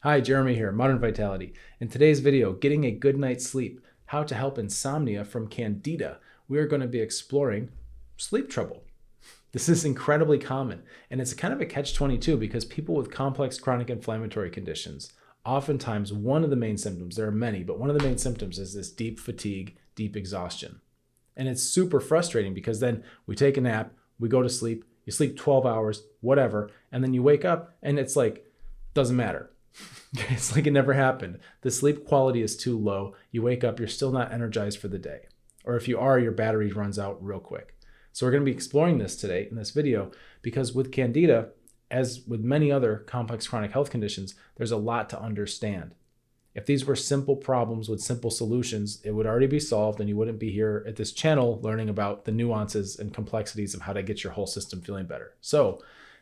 Hi, Jeremy here, Modern Vitality. In today's video, getting a good night's sleep, how to help insomnia from Candida, we are going to be exploring sleep trouble. This is incredibly common, and it's kind of a catch-22 because people with complex chronic inflammatory conditions, oftentimes one of the main symptoms, there are many, but one of the main symptoms is this deep fatigue, deep exhaustion. And it's super frustrating because then we take a nap, we go to sleep, you sleep 12 hours, whatever, and then you wake up and it's like, doesn't matter. It's like it never happened. The sleep quality is too low. You wake up, you're still not energized for the day. Or if you are, your battery runs out real quick. So we're going to be exploring this today in this video because with Candida, as with many other complex chronic health conditions, there's a lot to understand. If these were simple problems with simple solutions, it would already be solved and you wouldn't be here at this channel learning about the nuances and complexities of how to get your whole system feeling better. So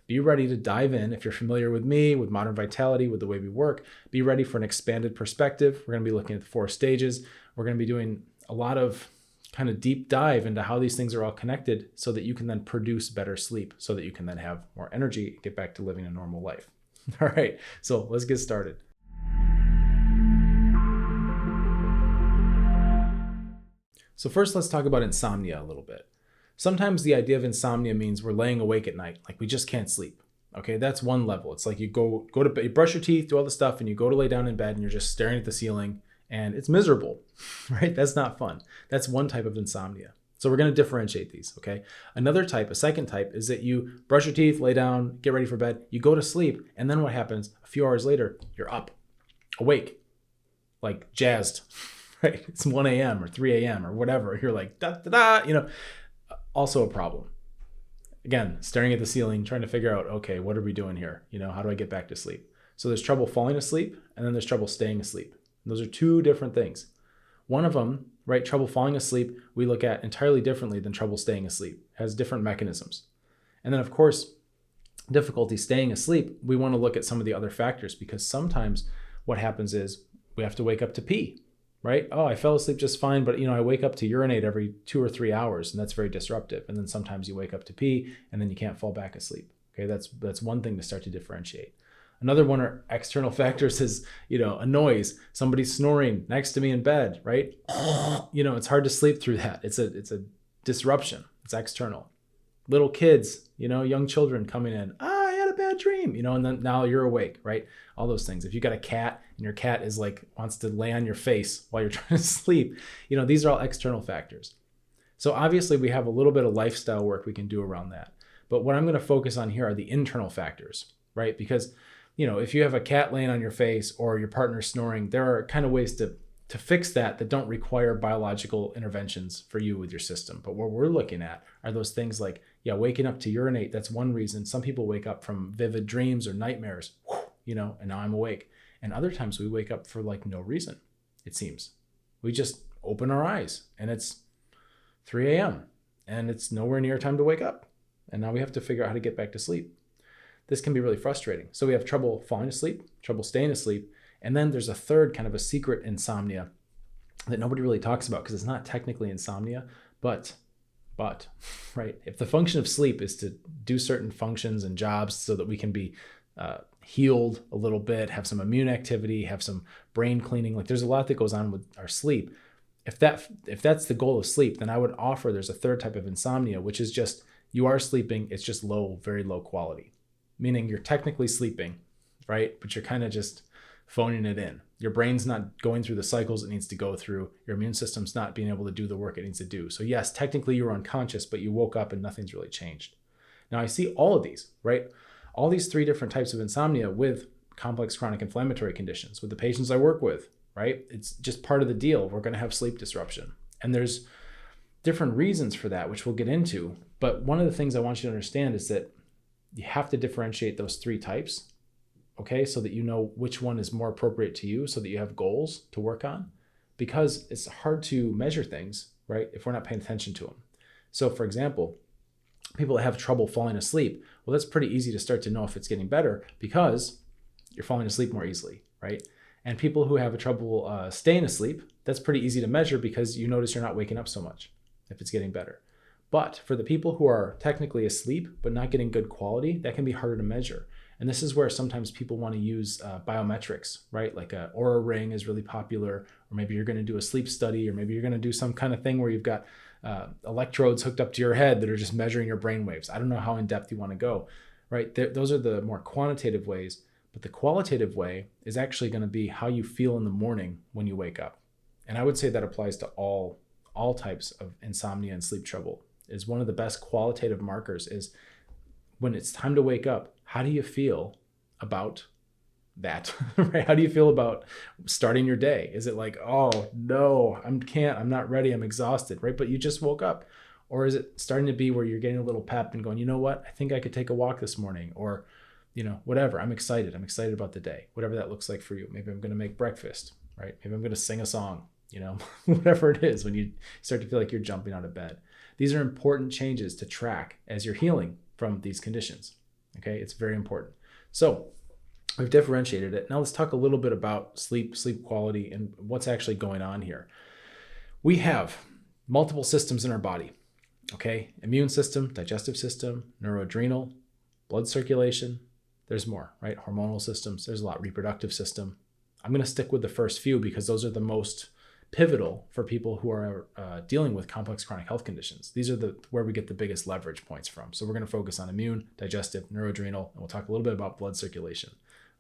be ready to dive in. If you're familiar with me, with Modern Vitality, with the way we work, be ready for an expanded perspective. We're going to be looking at the 4 stages. We're going to be doing a lot of kind of deep dive into how these things are all connected so that you can then produce better sleep, so that you can then have more energy, get back to living a normal life. All right, so let's get started. So first, let's talk about insomnia a little bit. Sometimes the idea of insomnia means we're laying awake at night, like we just can't sleep. Okay, that's one level. It's like you go to bed, you brush your teeth, do all the stuff, and you go to lay down in bed and you're just staring at the ceiling and it's miserable, right? That's not fun. That's one type of insomnia. So we're going to differentiate these, okay? Another type, a second type, is that you brush your teeth, lay down, get ready for bed, you go to sleep, and then what happens? A few hours later, you're up, awake, like jazzed, right? It's 1 a.m. or 3 a.m. or whatever. You're like, da, da, da, you know. Also a problem. Again, staring at the ceiling, trying to figure out, okay, what are we doing here? You know, how do I get back to sleep? So there's trouble falling asleep, and then there's trouble staying asleep. And those are two different things. One of them, right, trouble falling asleep, we look at entirely differently than trouble staying asleep. It has different mechanisms. And then, of course, difficulty staying asleep, we want to look at some of the other factors because sometimes what happens is we have to wake up to pee. Right? Oh, I fell asleep just fine, but I wake up to urinate every 2 or 3 hours, and that's very disruptive. And then sometimes you wake up to pee, and then you can't fall back asleep. Okay, that's one thing to start to differentiate. Another one are external factors is, a noise. Somebody's snoring next to me in bed, right? It's hard to sleep through that. It's a disruption. It's external. Little kids, young children coming in. I had a bad dream, and then now you're awake, right? All those things. If you got a cat and your cat is wants to lay on your face while you're trying to sleep, these are all external factors. So obviously we have a little bit of lifestyle work we can do around that. But what I'm going to focus on here are the internal factors, right? Because, if you have a cat laying on your face or your partner snoring, there are kind of ways to fix that don't require biological interventions for you with your system. But what we're looking at are those things like, waking up to urinate. That's one reason. Some people wake up from vivid dreams or nightmares, and now I'm awake. And other times we wake up for no reason, it seems. We just open our eyes and it's 3 a.m. and it's nowhere near time to wake up. And now we have to figure out how to get back to sleep. This can be really frustrating. So we have trouble falling asleep, trouble staying asleep. And then there's a third kind of a secret insomnia that nobody really talks about because it's not technically insomnia, but, right? If the function of sleep is to do certain functions and jobs so that we can be healed a little bit, have some immune activity, have some brain cleaning, there's a lot that goes on with our sleep. If that's the goal of sleep, then I would offer there's a third type of insomnia, which is just you are sleeping, it's just low, very low quality, meaning you're technically sleeping, right? But you're kind of just phoning it in. Your brain's not going through the cycles it needs to go through. Your immune system's not being able to do the work it needs to do. So yes, technically you were unconscious, but you woke up and nothing's really changed. Now I see all of these, right? All these 3 different types of insomnia with complex chronic inflammatory conditions with the patients I work with, right? It's just part of the deal. We're going to have sleep disruption. And there's different reasons for that, which we'll get into. But one of the things I want you to understand is that you have to differentiate those 3 types, okay? So that you know which one is more appropriate to you so that you have goals to work on because it's hard to measure things, right? If we're not paying attention to them. So for example, people that have trouble falling asleep, well, that's pretty easy to start to know if it's getting better because you're falling asleep more easily, right? And people who have trouble staying asleep, that's pretty easy to measure because you notice you're not waking up so much if it's getting better. But for the people who are technically asleep but not getting good quality, that can be harder to measure. And this is where sometimes people want to use biometrics, right? Like a Aura ring is really popular, or maybe you're going to do a sleep study, or maybe you're going to do some kind of thing where you've got electrodes hooked up to your head that are just measuring your brain waves. I don't know how in depth you want to go, right? Those are the more quantitative ways, but the qualitative way is actually going to be how you feel in the morning when you wake up. And I would say that applies to all types of insomnia and sleep trouble. Is one of the best qualitative markers is when it's time to wake up, how do you feel about that? Right? How do you feel about starting your day? Is it like, oh no, I'm not ready, I'm exhausted, right? But you just woke up. Or is it starting to be where you're getting a little pep and going, you know what, I think I could take a walk this morning, or whatever, I'm excited about the day, whatever that looks like for you. Maybe I'm going to make breakfast, right? Maybe I'm going to sing a song, whatever it is, when you start to feel like you're jumping out of bed. These are important changes to track as you're healing from these conditions. Okay, it's very important. So we've differentiated it. Now let's talk a little bit about sleep quality, and what's actually going on here. We have multiple systems in our body. Okay, immune system, digestive system, neuroadrenal, blood circulation. There's more, right? Hormonal systems. There's a lot. Reproductive system. I'm going to stick with the first few because those are the most pivotal for people who are dealing with complex chronic health conditions. These are where we get the biggest leverage points from. So we're going to focus on immune, digestive, neuroadrenal, and we'll talk a little bit about blood circulation.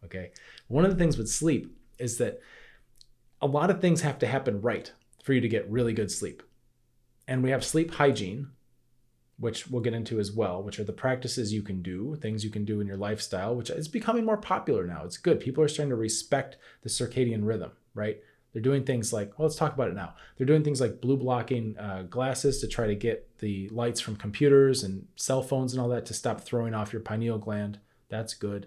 Okay. One of the things with sleep is that a lot of things have to happen right for you to get really good sleep. And we have sleep hygiene, which we'll get into as well, which are the practices you can do, things you can do in your lifestyle, which is becoming more popular now. It's good. People are starting to respect the circadian rhythm, right? They're doing things like, well, let's talk about it now. They're doing things like blue blocking glasses to try to get the lights from computers and cell phones and all that to stop throwing off your pineal gland. That's good.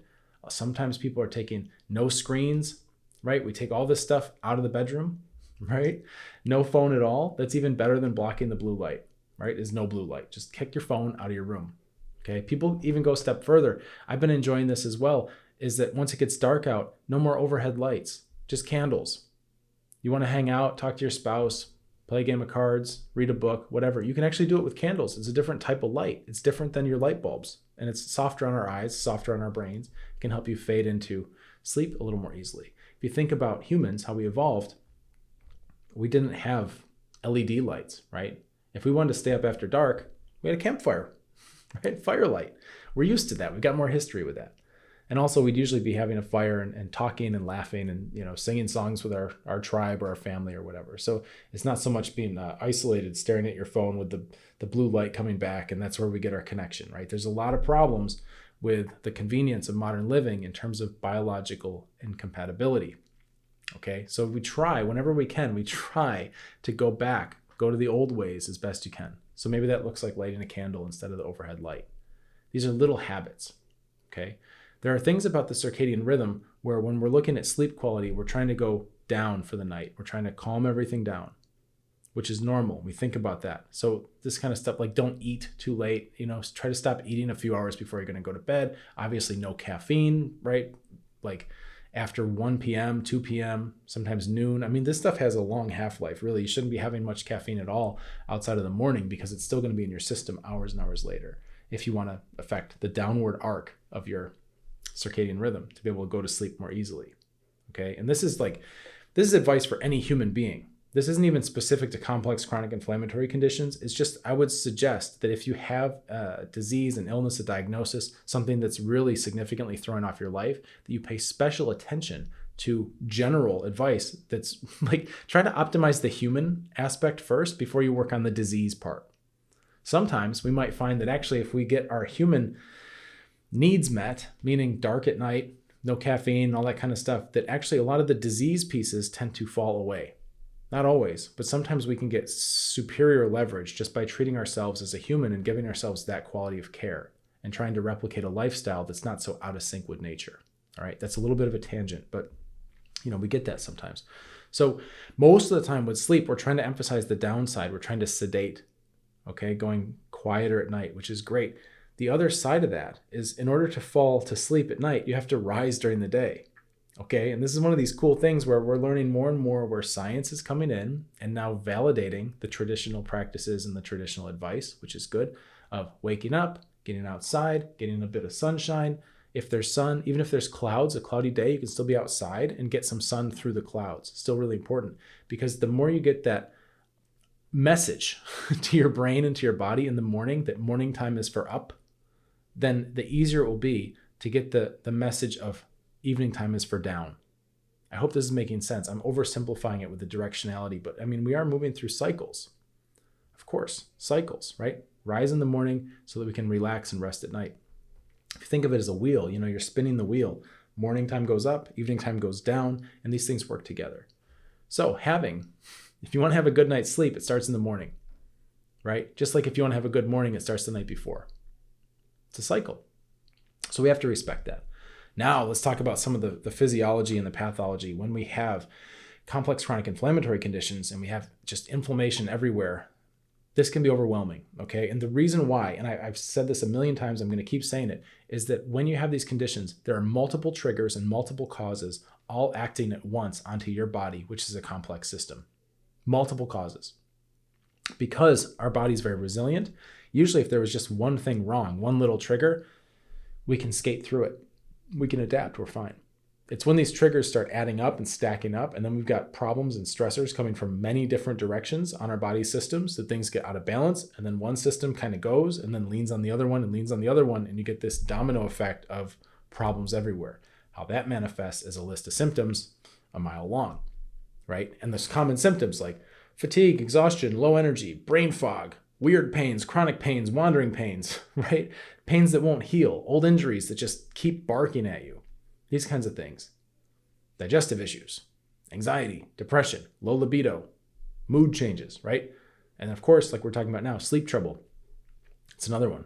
Sometimes people are taking no screens, right? We take all this stuff out of the bedroom, right? No phone at all. That's even better than blocking the blue light, right? Is no blue light. Just kick your phone out of your room. Okay. People even go a step further. I've been enjoying this as well, is that once it gets dark out, no more overhead lights, just candles. You want to hang out, talk to your spouse, play a game of cards, read a book, whatever. You can actually do it with candles. It's a different type of light. It's different than your light bulbs. And it's softer on our eyes, softer on our brains. It can help you fade into sleep a little more easily. If you think about humans, how we evolved, we didn't have LED lights, right? If we wanted to stay up after dark, we had a campfire, right? Firelight. We're used to that. We've got more history with that. And also we'd usually be having a fire and talking and laughing and, singing songs with our tribe or our family or whatever. So it's not so much being isolated, staring at your phone with the blue light coming back. And that's where we get our connection, right? There's a lot of problems with the convenience of modern living in terms of biological incompatibility. Okay. So whenever we can, we try to go to the old ways as best you can. So maybe that looks like lighting a candle instead of the overhead light. These are little habits. Okay. There are things about the circadian rhythm where when we're looking at sleep quality, we're trying to go down for the night. We're trying to calm everything down, which is normal. We think about that. So this kind of stuff, like don't eat too late, try to stop eating a few hours before you're going to go to bed. Obviously no caffeine, right? Like after 1 p.m., 2 p.m., sometimes noon. I mean, this stuff has a long half-life. Really, you shouldn't be having much caffeine at all outside of the morning because it's still going to be in your system hours and hours later if you want to affect the downward arc of your circadian rhythm to be able to go to sleep more easily. Okay. And this is advice for any human being. This isn't even specific to complex chronic inflammatory conditions. It's just, I would suggest that if you have a disease, an illness, a diagnosis, something that's really significantly throwing off your life, that you pay special attention to general advice that's like try to optimize the human aspect first before you work on the disease part. Sometimes we might find that actually if we get our human needs met, meaning dark at night, no caffeine, all that kind of stuff, that actually a lot of the disease pieces tend to fall away. Not always, but sometimes we can get superior leverage just by treating ourselves as a human and giving ourselves that quality of care and trying to replicate a lifestyle that's not so out of sync with nature. All right, that's a little bit of a tangent, but we get that sometimes. So most of the time with sleep, we're trying to emphasize the downside. We're trying to sedate, okay, going quieter at night, which is great. The other side of that is in order to fall to sleep at night, you have to rise during the day. Okay. And this is one of these cool things where we're learning more and more where science is coming in and now validating the traditional practices and the traditional advice, which is good, of waking up, getting outside, getting a bit of sunshine, If there's sun, even if there's clouds, a cloudy day, you can still be outside and get some sun through the clouds. Still really important, because the more you get that message to your brain and to your body in the morning that morning time is for up, then the easier it will be to get the message of evening time is for down. I hope this is making sense. I'm oversimplifying it with the directionality, but I mean, we are moving through cycles. Of course, cycles, right? Rise in the morning so that we can relax and rest at night. If you think of it as a wheel, you're spinning the wheel. Morning time goes up, evening time goes down, and these things work together. So if you want to have a good night's sleep, it starts in the morning, right? Just like if you want to have a good morning, it starts the night before. It's a cycle. So we have to respect that. Now let's talk about some of the physiology and the pathology. When we have complex chronic inflammatory conditions and we have just inflammation everywhere, this can be overwhelming, okay? And the reason why, and I've said this a million times, I'm going to keep saying it, is that when you have these conditions, there are multiple triggers and multiple causes all acting at once onto your body, which is a complex system. Multiple causes. Because our body's very resilient, usually if there was just one thing wrong, one little trigger, we can skate through it. We can adapt, we're fine. It's when these triggers start adding up and stacking up, and then we've got problems and stressors coming from many different directions on our body systems that things get out of balance, and then one system kind of goes and then leans on the other one and leans on the other one, and you get this domino effect of problems everywhere. How that manifests is a list of symptoms a mile long, right? And there's common symptoms like fatigue, exhaustion, low energy, brain fog, weird pains, chronic pains, wandering pains, right? Pains that won't heal, old injuries that just keep barking at you. These kinds of things. Digestive issues, anxiety, depression, low libido, mood changes, right? And of course, like we're talking about now, sleep trouble. It's another one.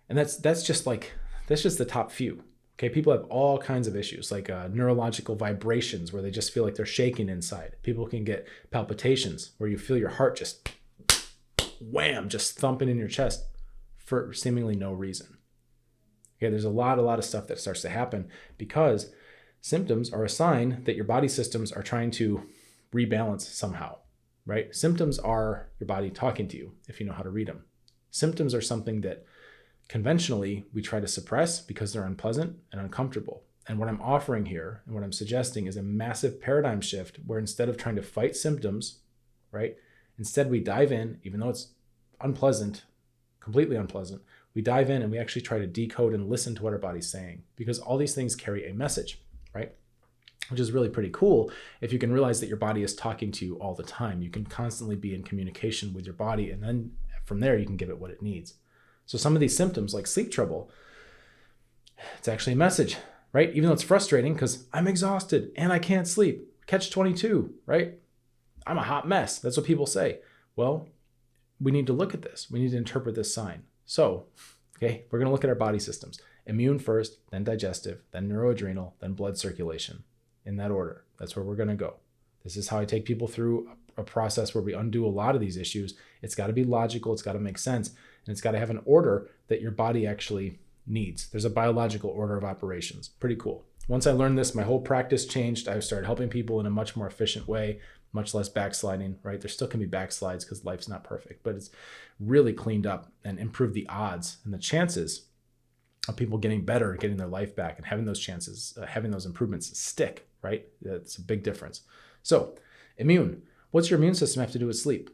And that's just the top few. Okay, people have all kinds of issues like neurological vibrations where they just feel like they're shaking inside. People can get palpitations where you feel your heart just wham, just thumping in your chest for seemingly no reason. Okay, there's a lot of stuff that starts to happen because symptoms are a sign that your body systems are trying to rebalance somehow, right? Symptoms are your body talking to you if you know how to read them. Symptoms are something that conventionally we try to suppress because they're unpleasant and uncomfortable. And what I'm offering here and what I'm suggesting is a massive paradigm shift where instead of trying to fight symptoms, right? Instead we dive in, even though it's unpleasant, completely unpleasant, we dive in and we actually try to decode and listen to what our body's saying because all these things carry a message, right? Which is really pretty cool if you can realize that your body is talking to you all the time. You can constantly be in communication with your body, and then from there you can give it what it needs. So some of these symptoms like sleep trouble, it's actually a message, right? Even though it's frustrating because I'm exhausted and I can't sleep. Catch 22, right? I'm a hot mess. That's what people say. Well, we need to look at this. We need to interpret this sign. So, okay, we're going to look at our body systems. Immune first, then digestive, then neuroadrenal, then blood circulation. In that order. That's where we're going to go. This is how I take people through a process where we undo a lot of these issues. It's got to be logical. It's got to make sense. And it's got to have an order that your body actually needs. There's a biological order of operations. Pretty cool. Once I learned this, my whole practice changed. I started helping people in a much more efficient way, much less backsliding, right? There still can be backslides because life's not perfect, but it's really cleaned up and improved the odds and the chances of people getting better and getting their life back and having those chances, having those improvements stick, right? That's a big difference. So immune, what's your immune system have to do with sleep?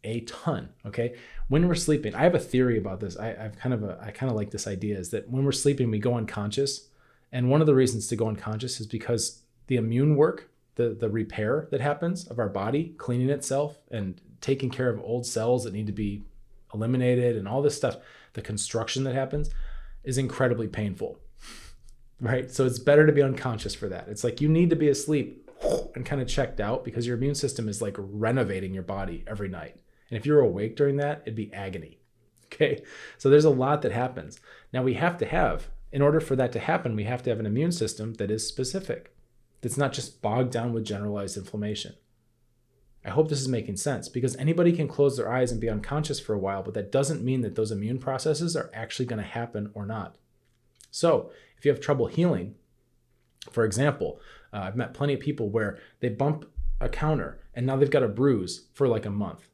A ton, okay? When we're sleeping, I have a theory about this. I kind of like this idea is that when we're sleeping, we go unconscious. And one of the reasons to go unconscious is because the immune work, the repair that happens of our body, cleaning itself and taking care of old cells that need to be eliminated and all this stuff, the construction that happens is incredibly painful, right? So it's better to be unconscious for that. It's like you need to be asleep and kind of checked out because your immune system is like renovating your body every night. And if you're awake during that, it'd be agony, okay? So there's a lot that happens. Now we have to have, in order for that to happen, we have to have an immune system that is specific, that's not just bogged down with generalized inflammation. I hope this is making sense because anybody can close their eyes and be unconscious for a while, but that doesn't mean that those immune processes are actually going to happen or not. So if you have trouble healing, for example, I've met plenty of people where they bump a counter and now they've got a bruise for like a month,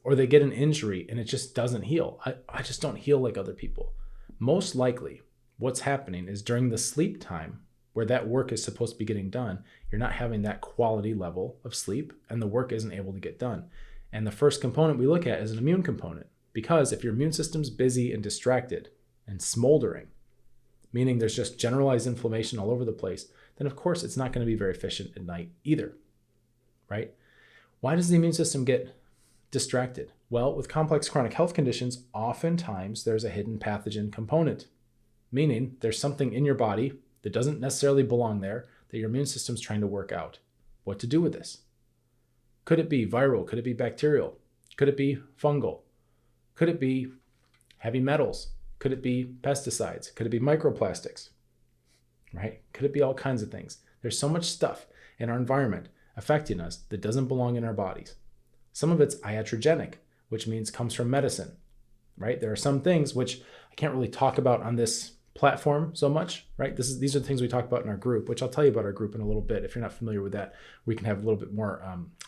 or they get an injury and it just doesn't heal. I just don't heal like other people. Most likely, what's happening is during the sleep time where that work is supposed to be getting done, you're not having that quality level of sleep and the work isn't able to get done. And the first component we look at is an immune component, because if your immune system's busy and distracted and smoldering, meaning there's just generalized inflammation all over the place, then of course it's not going to be very efficient at night either, right? Why does the immune system get distracted? Well, with complex chronic health conditions, oftentimes there's a hidden pathogen component, meaning there's something in your body that doesn't necessarily belong there that your immune system's trying to work out what to do with this. Could it be viral? Could it be bacterial? Could it be fungal? Could it be heavy metals? Could it be pesticides? Could it be microplastics? Right? Could it be all kinds of things? There's so much stuff in our environment affecting us that doesn't belong in our bodies. Some of it's iatrogenic, which means comes from medicine, right? There are some things which I can't really talk about on this platform so much, right? These are the things we talk about in our group, which I'll tell you about our group in a little bit. If you're not familiar with that, we can have a little bit more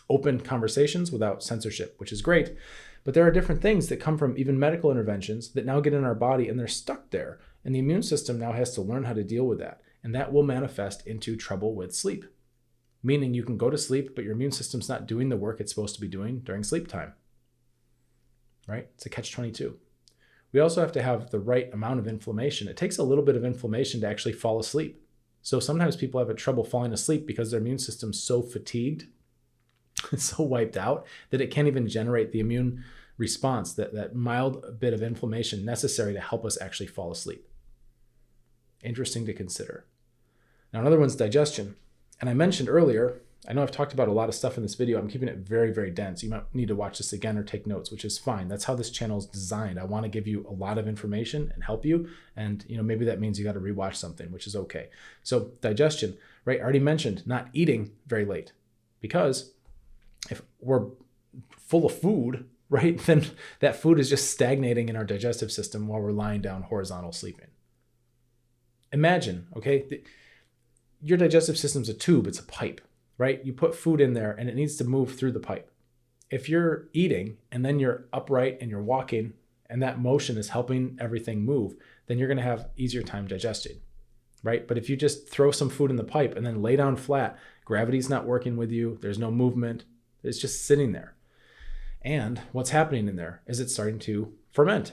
open conversations without censorship, which is great. But there are different things that come from even medical interventions that now get in our body and they're stuck there. And the immune system now has to learn how to deal with that. And that will manifest into trouble with sleep. Meaning you can go to sleep, but your immune system's not doing the work it's supposed to be doing during sleep time, right? It's a catch-22. We also have to have the right amount of inflammation. It takes a little bit of inflammation to actually fall asleep. So sometimes people have trouble falling asleep because their immune system's so fatigued, so wiped out, that it can't even generate the immune response, that mild bit of inflammation necessary to help us actually fall asleep. Interesting to consider. Now, another one's digestion. And I mentioned earlier, I know I've talked about a lot of stuff in this video. I'm keeping it very, very dense. You might need to watch this again or take notes, which is fine. That's how this channel is designed. I want to give you a lot of information and help you. And maybe that means you got to rewatch something, which is okay. So digestion, right? I already mentioned not eating very late, because if we're full of food, right, then that food is just stagnating in our digestive system while we're lying down horizontal sleeping. Imagine, okay, your digestive system's a tube, it's a pipe, right? You put food in there and it needs to move through the pipe. If you're eating and then you're upright and you're walking and that motion is helping everything move, then you're going to have easier time digesting, right? But if you just throw some food in the pipe and then lay down flat, gravity's not working with you, there's no movement, it's just sitting there. And what's happening in there is it's starting to ferment,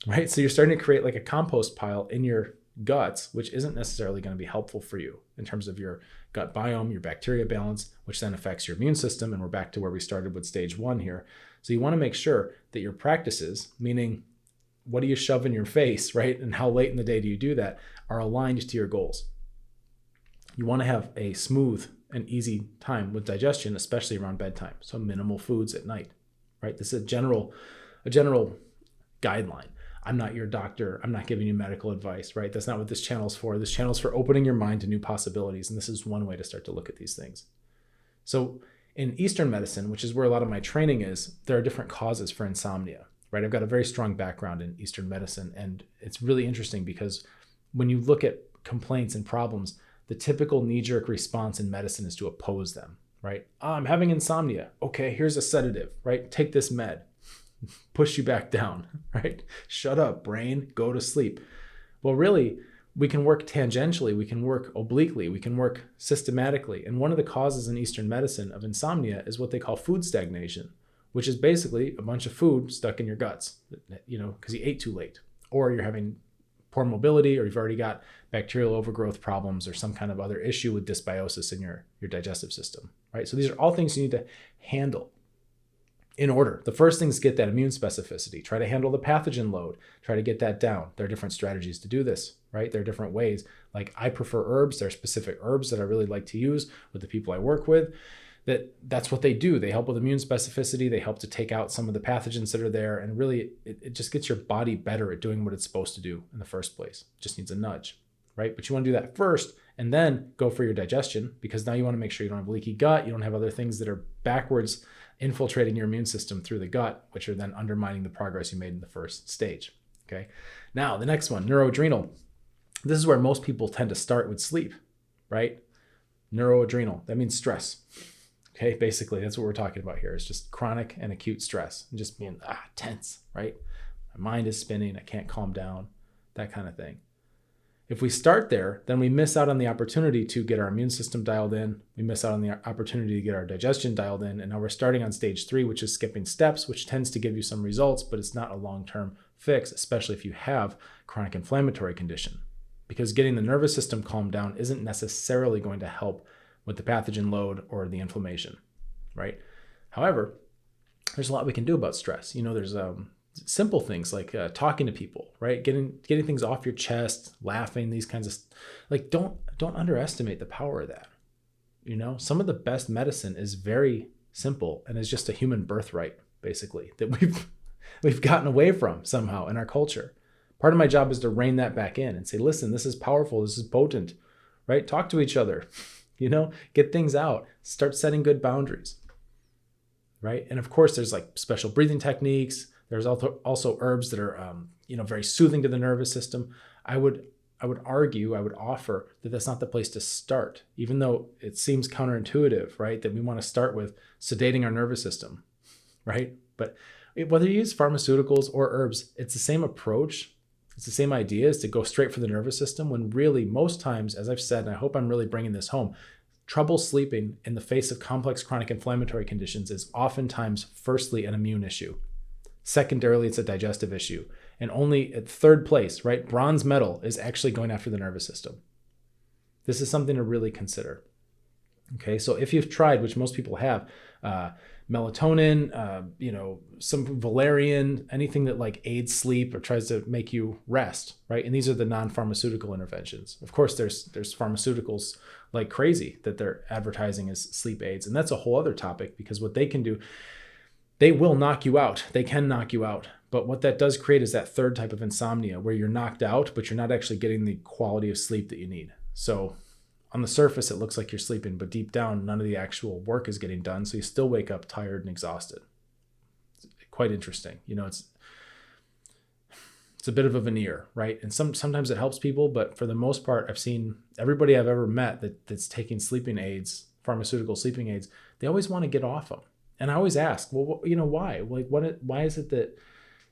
right? So you're starting to create like a compost pile in your guts, which isn't necessarily going to be helpful for you in terms of your gut biome, your bacteria balance, which then affects your immune system. And we're back to where we started with stage 1 here. So you want to make sure that your practices, meaning what do you shove in your face, right? And how late in the day do you do that, are aligned to your goals. You want to have a smooth and easy time with digestion, especially around bedtime. So minimal foods at night, right? This is a general guideline. I'm not your doctor. I'm not giving you medical advice, right? That's not what this channel is for. This channel is for opening your mind to new possibilities. And this is one way to start to look at these things. So in Eastern medicine, which is where a lot of my training is, there are different causes for insomnia, right? I've got a very strong background in Eastern medicine. And it's really interesting because when you look at complaints and problems, the typical knee-jerk response in medicine is to oppose them, right? I'm having insomnia. Okay, here's a sedative, right? Take this med. Push you back down, right? Shut up, brain, go to sleep. Well, really, we can work tangentially, we can work obliquely, we can work systematically. And one of the causes in Eastern medicine of insomnia is what they call food stagnation, which is basically a bunch of food stuck in your guts, because you ate too late, or you're having poor mobility, or you've already got bacterial overgrowth problems or some kind of other issue with dysbiosis in your digestive system, right? So these are all things you need to handle in order. The first thing is get that immune specificity. Try to handle the pathogen load. Try to get that down. There are different strategies to do this, right? There are different ways. Like I prefer herbs. There are specific herbs that I really like to use with the people I work with. That's what they do. They help with immune specificity. They help to take out some of the pathogens that are there. And really, it just gets your body better at doing what it's supposed to do in the first place. It just needs a nudge, right? But you want to do that first and then go for your digestion, because now you want to make sure you don't have leaky gut. You don't have other things that are backwards infiltrating your immune system through the gut, which are then undermining the progress you made in the first stage. Okay. Now, the next one, neuroadrenal. This is where most people tend to start with sleep, right? Neuroadrenal, that means stress. Okay. Basically, that's what we're talking about here. It's just chronic and acute stress and just being tense, right? My mind is spinning. I can't calm down, that kind of thing. If we start there, then we miss out on the opportunity to get our immune system dialed in. We miss out on the opportunity to get our digestion dialed in. And now we're starting on stage 3, which is skipping steps, which tends to give you some results, but it's not a long-term fix, especially if you have chronic inflammatory condition. Because getting the nervous system calmed down isn't necessarily going to help with the pathogen load or the inflammation, right? However, there's a lot we can do about stress. There's simple things like talking to people, right? Getting things off your chest, laughing, these kinds of don't underestimate the power of that. Some of the best medicine is very simple and is just a human birthright, basically, that we've gotten away from somehow in our culture. Part of my job is to rein that back in and say, listen, this is powerful, this is potent, right? Talk to each other, get things out, start setting good boundaries, right? And of course, there's like special breathing techniques. There's also herbs that are, very soothing to the nervous system. I would offer that that's not the place to start, even though it seems counterintuitive, right? That we want to start with sedating our nervous system, right? But whether you use pharmaceuticals or herbs, it's the same approach. It's the same idea, is to go straight for the nervous system, when really most times, as I've said, and I hope I'm really bringing this home, trouble sleeping in the face of complex chronic inflammatory conditions is oftentimes firstly an immune issue. Secondarily, it's a digestive issue. And only at third place, right, bronze medal is actually going after the nervous system. This is something to really consider. Okay, so if you've tried, which most people have, melatonin, some valerian, anything that like aids sleep or tries to make you rest, right? And these are the non-pharmaceutical interventions. Of course, there's pharmaceuticals like crazy that they're advertising as sleep aids. And that's a whole other topic, because what they can do, they will knock you out. They can knock you out. But what that does create is that third type of insomnia where you're knocked out, but you're not actually getting the quality of sleep that you need. So on the surface, it looks like you're sleeping, but deep down, none of the actual work is getting done. So you still wake up tired and exhausted. It's quite interesting. It's a bit of a veneer, right? And sometimes it helps people, but for the most part, I've seen everybody I've ever met that's taking sleeping aids, pharmaceutical sleeping aids, they always want to get off them. And I always ask, well, why? Like, why is it that,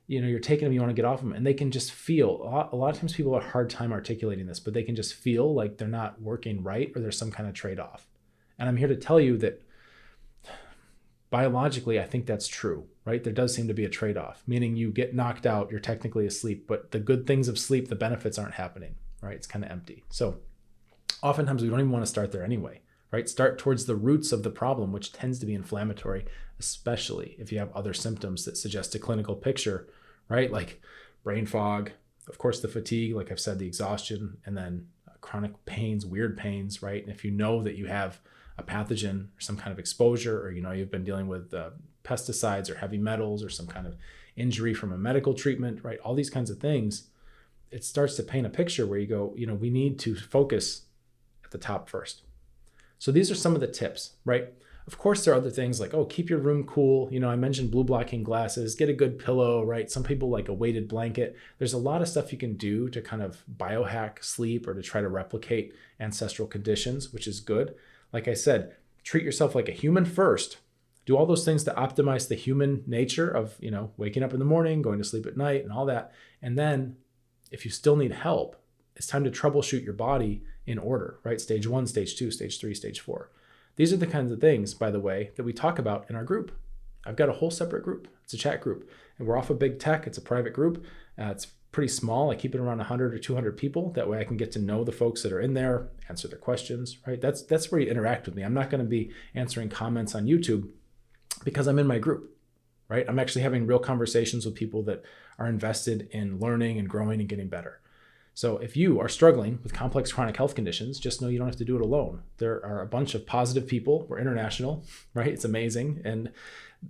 you're taking them, you want to get off them? And they can just feel, a lot of times people have a hard time articulating this, but they can just feel like they're not working right, or there's some kind of trade-off. And I'm here to tell you that biologically, I think that's true, right? There does seem to be a trade-off, meaning you get knocked out, you're technically asleep, but the good things of sleep, the benefits aren't happening, right? It's kind of empty. So oftentimes we don't even want to start there anyway. Right? Start towards the roots of the problem, which tends to be inflammatory, especially if you have other symptoms that suggest a clinical picture, right? Like brain fog, of course, the fatigue, like I've said, the exhaustion, and then chronic pains, weird pains, right? And if you know that you have a pathogen or some kind of exposure, or, you've been dealing with pesticides or heavy metals or some kind of injury from a medical treatment, right? All these kinds of things, it starts to paint a picture where you go, we need to focus at the top first. So these are some of the tips, right? Of course, there are other things like, keep your room cool. I mentioned blue blocking glasses, get a good pillow, right? Some people like a weighted blanket. There's a lot of stuff you can do to kind of biohack sleep or to try to replicate ancestral conditions, which is good. Like I said, treat yourself like a human first. Do all those things to optimize the human nature of, waking up in the morning, going to sleep at night and all that. And then if you still need help, it's time to troubleshoot your body in order, right? Stage 1, stage 2, stage 3, stage 4. These are the kinds of things, by the way, that we talk about in our group. I've got a whole separate group. It's a chat group, and we're off of big tech. It's a private group. It's pretty small. I keep it around 100 or 200 people. That way I can get to know the folks that are in there, answer their questions, right? That's where you interact with me. I'm not going to be answering comments on YouTube because I'm in my group, right? I'm actually having real conversations with people that are invested in learning and growing and getting better. So if you are struggling with complex chronic health conditions, just know you don't have to do it alone. There are a bunch of positive people. We're international, right? It's amazing. And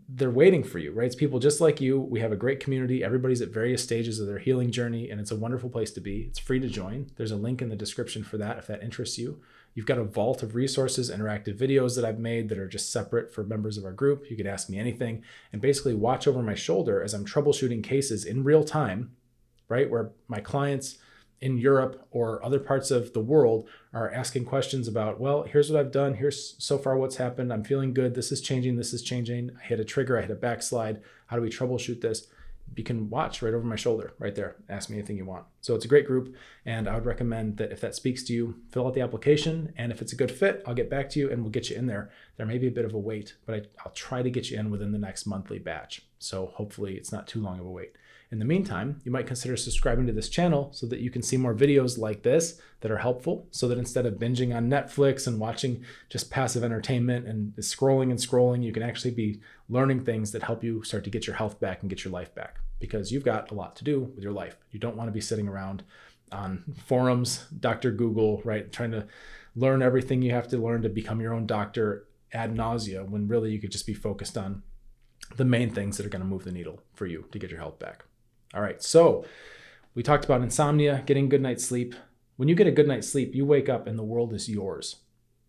they're waiting for you, right? It's people just like you. We have a great community. Everybody's at various stages of their healing journey, and it's a wonderful place to be. It's free to join. There's a link in the description for that if that interests you. You've got a vault of resources, interactive videos that I've made that are just separate for members of our group. You could ask me anything and basically watch over my shoulder as I'm troubleshooting cases in real time, right? Where my clients in Europe or other parts of the world are asking questions about, well, here's what I've done. Here's so far what's happened. I'm feeling good. This is changing. This is changing. I hit a trigger. I hit a backslide. How do we troubleshoot this? you can watch right over my shoulder right there. Ask me anything you want. So it's a great group, and I would recommend that if that speaks to you, fill out the application, and if it's a good fit, I'll get back to you and we'll get you in there. There may be a bit of a wait, but I'll try to get you in within the next monthly batch. So hopefully it's not too long of a wait. In the meantime, you might consider subscribing to this channel so that you can see more videos like this that are helpful, so that instead of binging on Netflix and watching just passive entertainment and scrolling, you can actually be learning things that help you start to get your health back and get your life back, because you've got a lot to do with your life. You don't want to be sitting around on forums, Dr. Google, right, trying to learn everything you have to learn to become your own doctor ad nausea, when really you could just be focused on the main things that are going to move the needle for you to get your health back. All right, so we talked about insomnia, getting good night's sleep. When you get a good night's sleep, you wake up and the world is yours,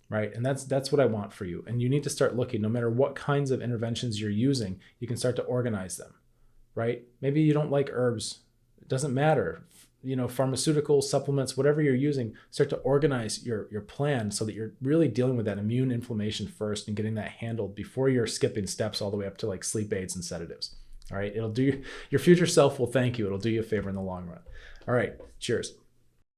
right? And that's what I want for you. And you need to start looking, no matter what kinds of interventions you're using, you can start to organize them, right? Maybe you don't like herbs. It doesn't matter. Pharmaceutical supplements, whatever you're using, start to organize your plan so that you're really dealing with that immune inflammation first and getting that handled before you're skipping steps all the way up to like sleep aids and sedatives. All right, your future self will thank you. It'll do you a favor in the long run. All right, cheers.